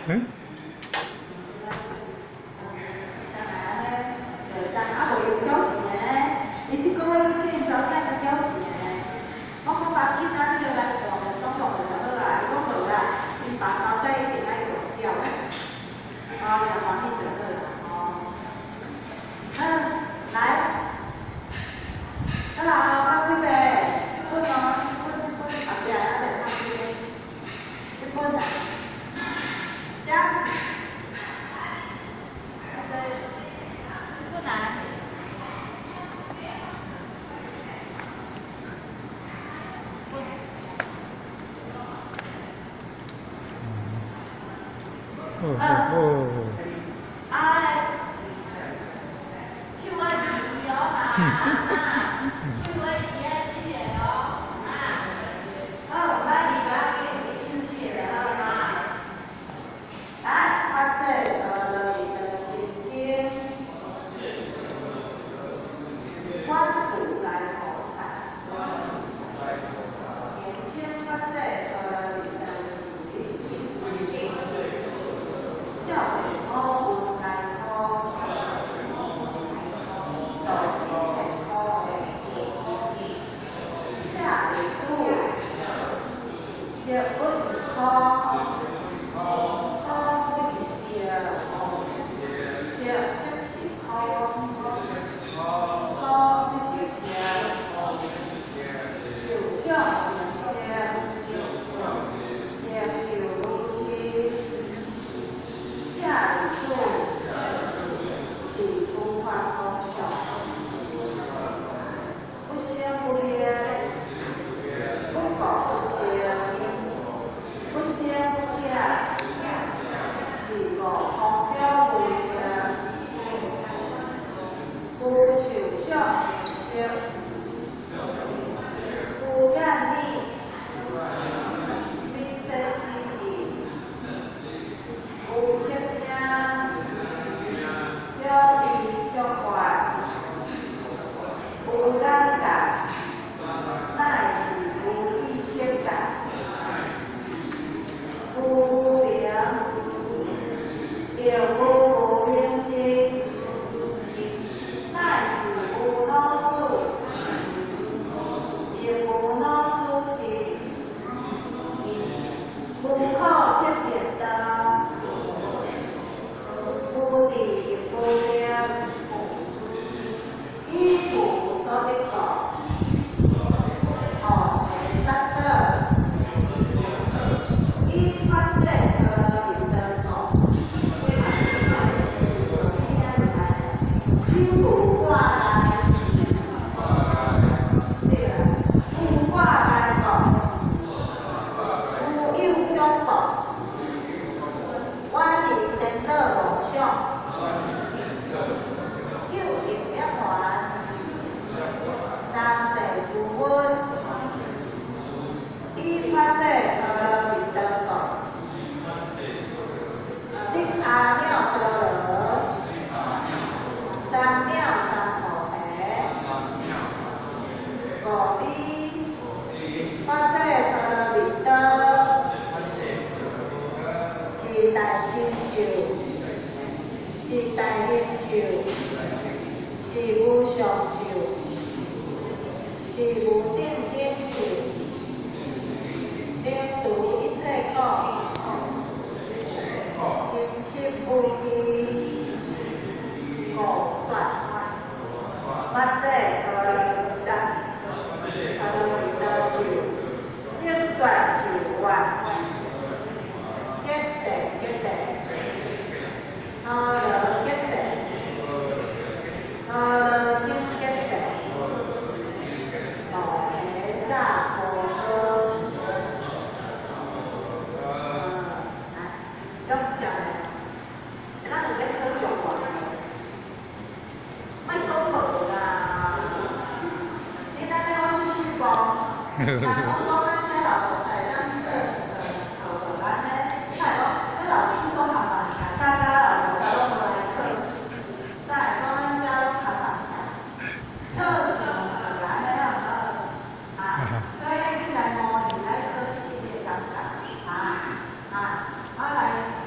嗯？哦。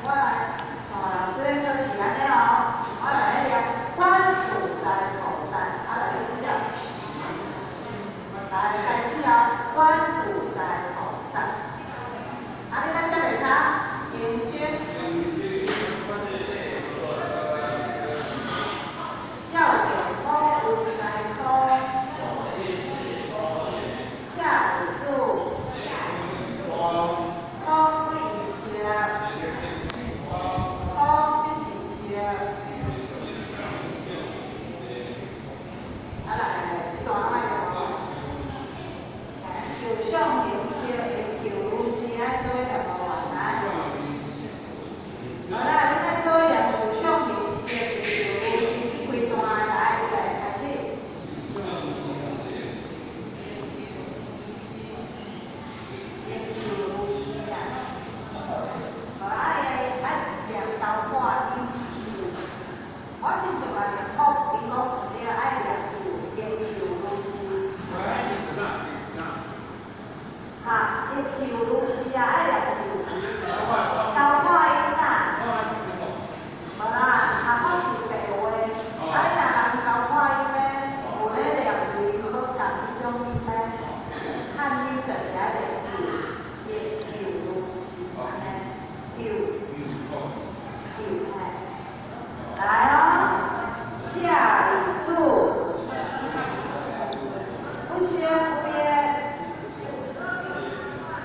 我来。手上明星会叫女士爱做念无完啊。好啦，你爱做念手上明星会叫女士去开单来，开始。我亲像话念福，因讲你爱念旧，研究女士。哈，研究女士啊，爱念旧。交看伊哪？无啦，下晡是白话。啊，你若人交看伊咧，有咧念字，好共迄种伊咧，汉语就是爱念旧，研究女士安尼，旧，旧嘿。来哦，下一处，不先不变，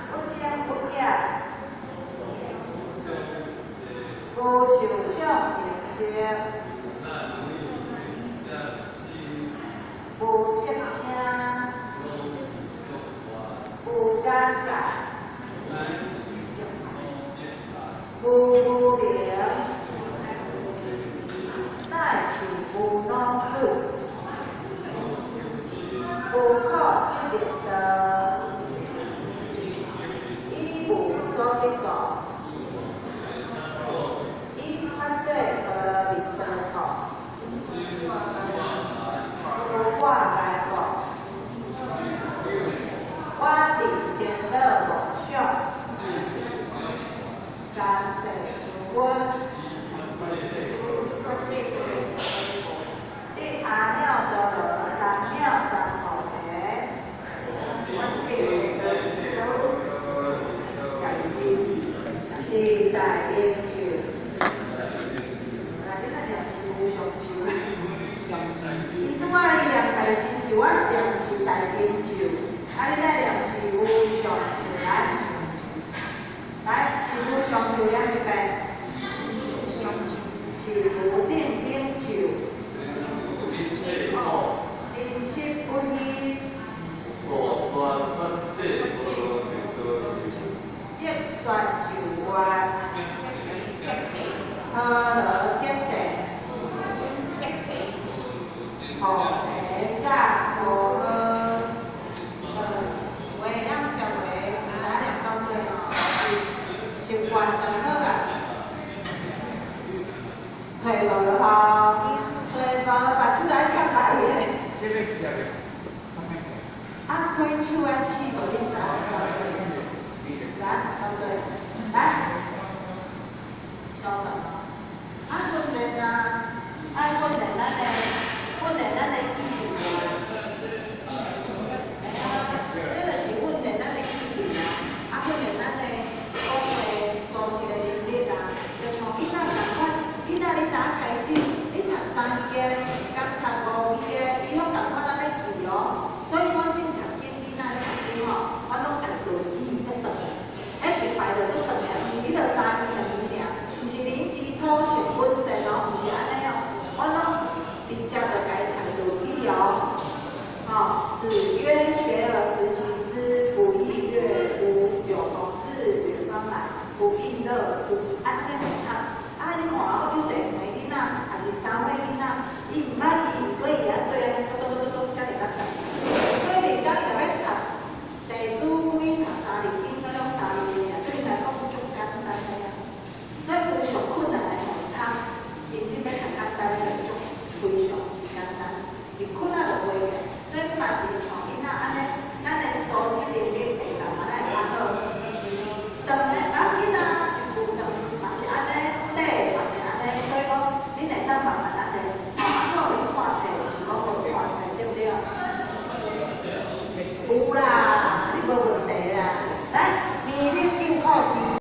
不先不变，无受伤影响，无失声，无尴尬，无无聊。代志无脑子，无靠即日道，伊无所结果，伊较济无面对好，无话来讲，我伫颠倒梦想，暂时自阮。你阿鸟多罗三鸟三号题，是在研究。来，你看念是无上修。你拄仔伊念大成就，我是念是大成就，啊，你来念是无上修来，来是无上修念一遍。是无定定就，真实不依，即算就外，何乐结地，何提萨无阿，话咱食话，咱念到对哦，习惯就好啊。找无咯吼，找无目睭来看来诶。啊，所以手啊试无恁知？来，对不对？来，稍等。啊，训练啊，爱训练咱诶